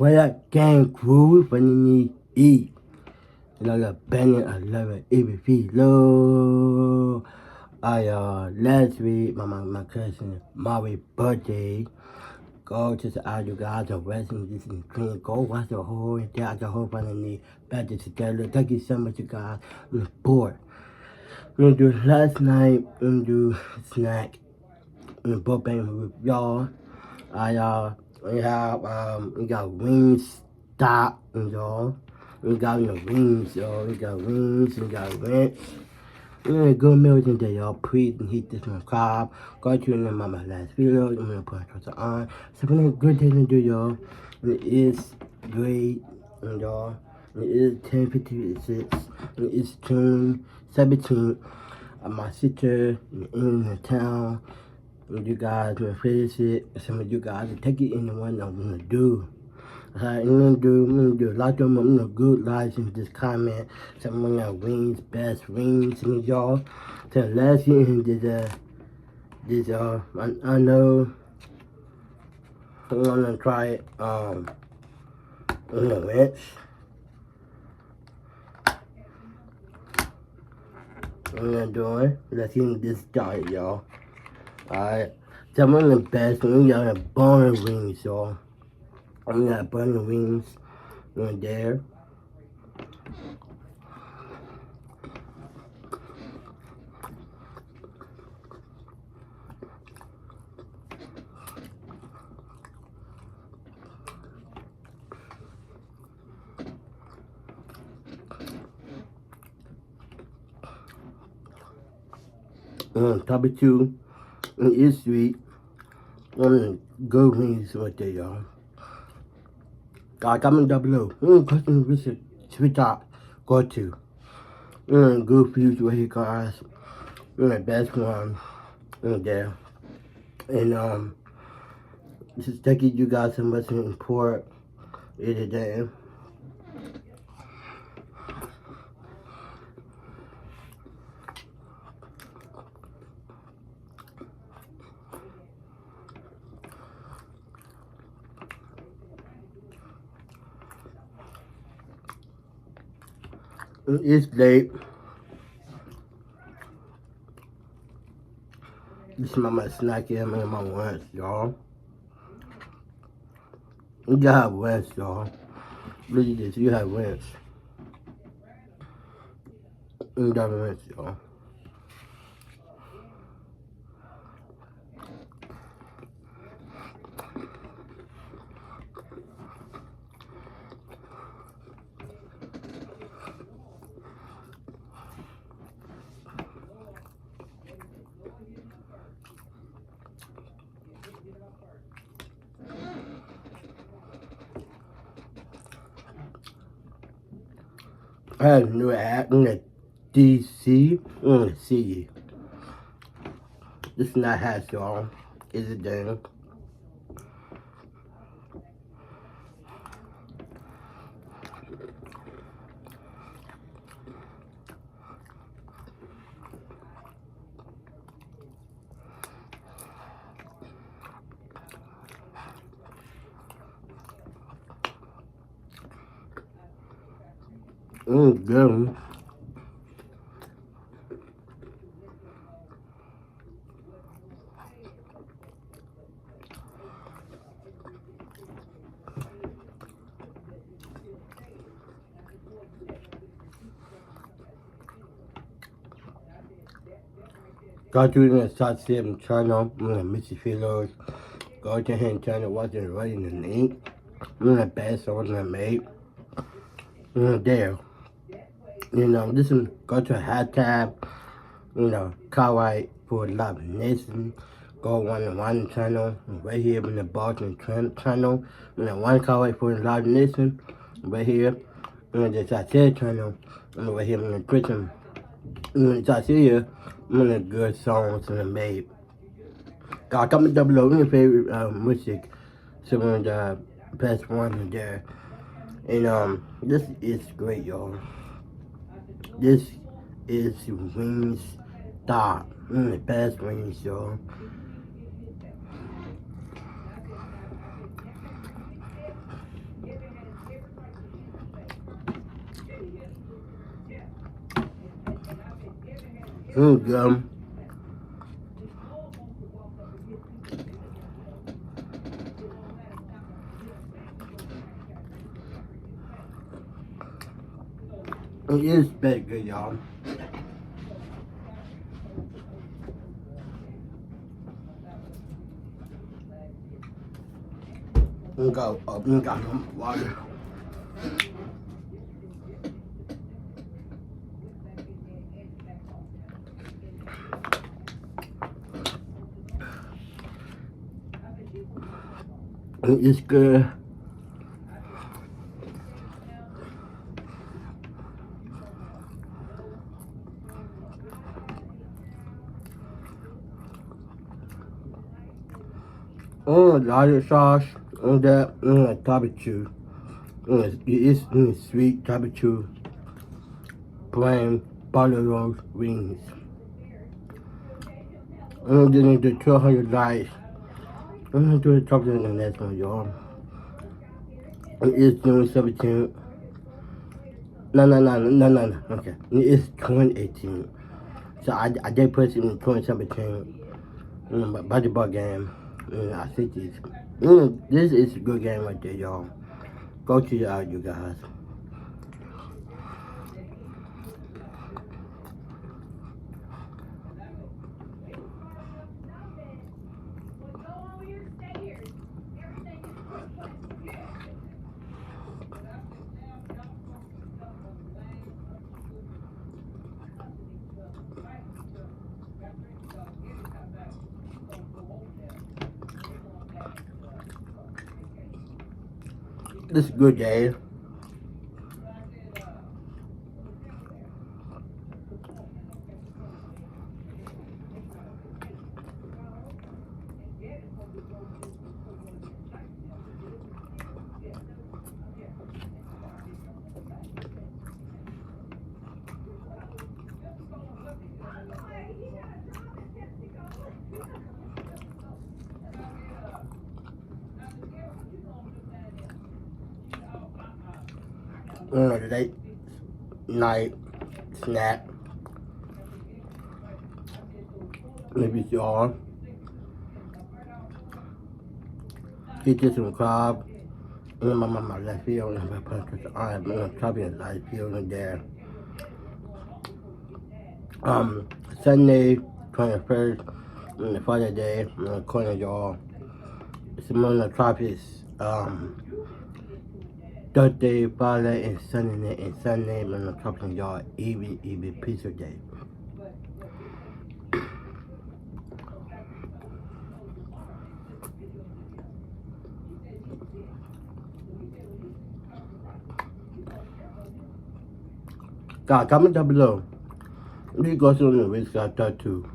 What up, gang crew? When you need eat. And I got Bennett, I love it. EBP low. Last week, my cousin Mary's birthday. Go to the audio guys of Western Disney Clean. Go watch the whole entire the whole family back together. Thank you so much, you guys. I'm bored. I'm gonna do last night. I'm gonna do snack. I'm gonna Mukbang with y'all. We got wings stop, y'all. We got wings, y'all. We got wings, we got ranch. We're gonna go meals in there, y'all. Please heat this one carb. Go to my last video. I'm gonna put it on. So we're gonna good day to do, y'all. It is great, y'all. It is 10:56. It is June 17th. My sister in the town. You guys will visit. Some of you guys will take it in the one I'm gonna do. I'm gonna do a lot of them. I'm gonna good lives in this comment. Some of my wings, best wings, and y'all. So last year I know I'm gonna try it. In the ranch. I'm gonna do it. Let's see this diet, y'all. Alright, so one of the best ones, we got burger wings, y'all. We got burger wings right there. Top of two, it is sweet. One of the good wings right there, y'all. Comment down below. Question visit switch out. Go to. Good foods right here, guys. The best one right there. And just thank you guys so much for support. It is there. It's late. This is my snack here, man, my lunch, y'all. You gotta have lunch, y'all. Look at this, you have lunch. You got lunch, y'all. I have a new app. I'm gonna DC. I'm gonna see you. This is not hash, y'all. Is it dang? Good. Go to the subscribe channel. I'm gonna miss you feelers. Go to his channel, watch it right in the link. I'm gonna best on I made. There. This is go to hashtag, Kawaii for Love Nation. Go one channel right here in the Boston channel. One Kawaii for Love Nation right here. The Sasha channel right here in the Christian. Sasha, the good songs that I made. Comment down below your favorite music. Some of the best ones there. And this is great, y'all. This is Wings Stop. The best wings, y'all. Good. It is very good, y'all. Got some water. It's good. Lighter sauce on that, barbecue. It's sweet barbecue, plain butter roast wings. I'm gonna do 200 likes. I'm gonna do something in the next one, y'all. It is June 17th. No. Okay. It's 2018. So I did put it in 2017. Basketball game. I think this is a good game right there, y'all. Go to it out, you guys. This is a good day. Late night snack. Maybe y'all get this some crab. My left field and my punch I'm gonna probably a light field in there. Sunday 21st, and the Friday day, I'm gonna call y'all. Simona Tropics, Thursday, Friday, and Sunday, I'm gonna talk to y'all even pizza day. God, comment down below. You go to the risk I thought too.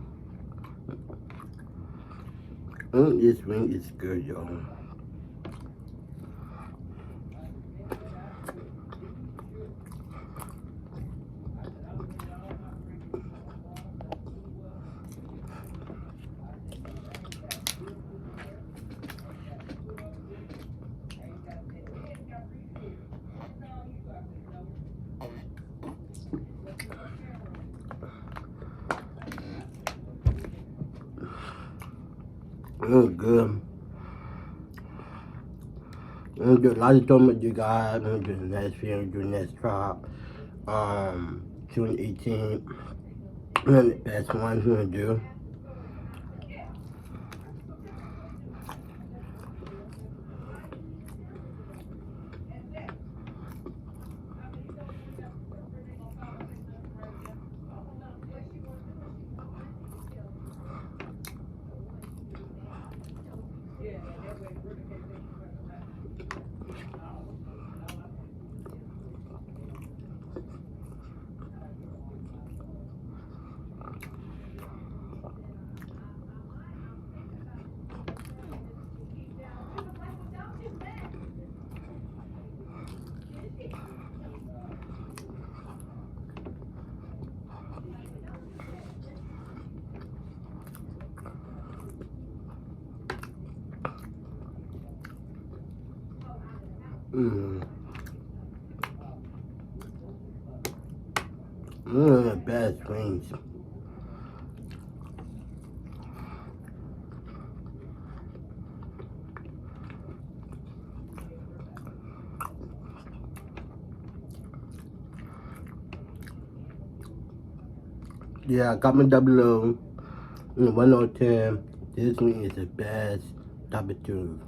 This wing is good, y'all. Good. I'm gonna do a lot of tournament you guys. I'm gonna do the next film, do the next drop. 2018. That's one I'm gonna do. One of the best wings. Yeah, comment down below. 1 out of 10. This one is the best type of tuna.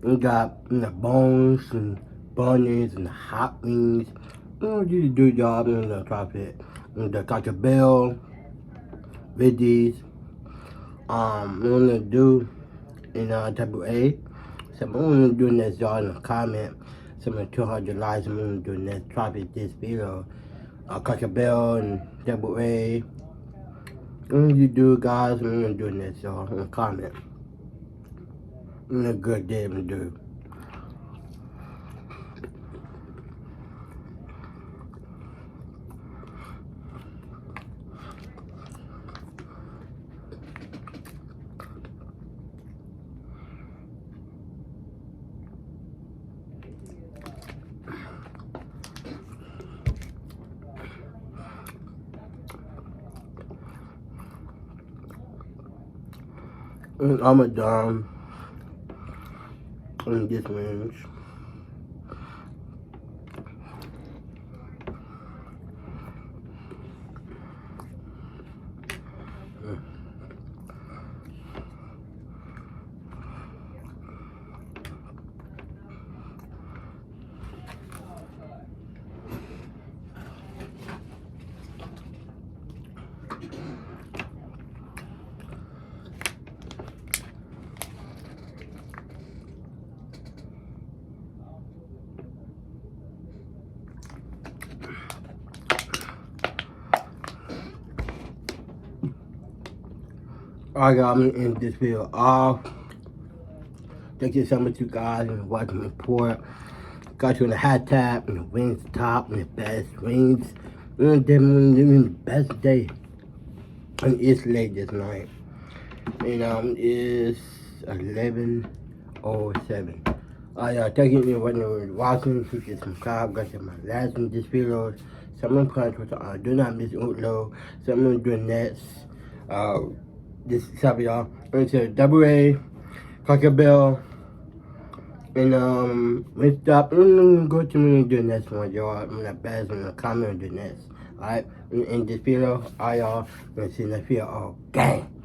We got bones and bunions and hot wings. You do y'all the top it. The Taco Bell with these. I'm gonna do in type of A. So I'm gonna do next y'all in the comment. Some of 200 likes. I'm gonna do next drop it this video. Taco Bell and double A. You do guys. I'm gonna do next y'all in the comment. A good day I'm gonna do. I'm done in this range. Alright guys, I'm gonna end this video off. Thank you so much you guys for watching the report. Got you in the hat tap and the wings top and the best wings. And then the best day. And it's late this night. And it's 11:07. Thank you for watching. If you can subscribe, got you my last in this video. Someone punch with do not miss upload. Someone doing next. This is up y'all. Into double A, Taco Bell, and we stop. Go to me and do the next one, y'all. I'm not bad in the comment and do next. Alright, in this video, y'all. Gonna see you next video. Oh, gang.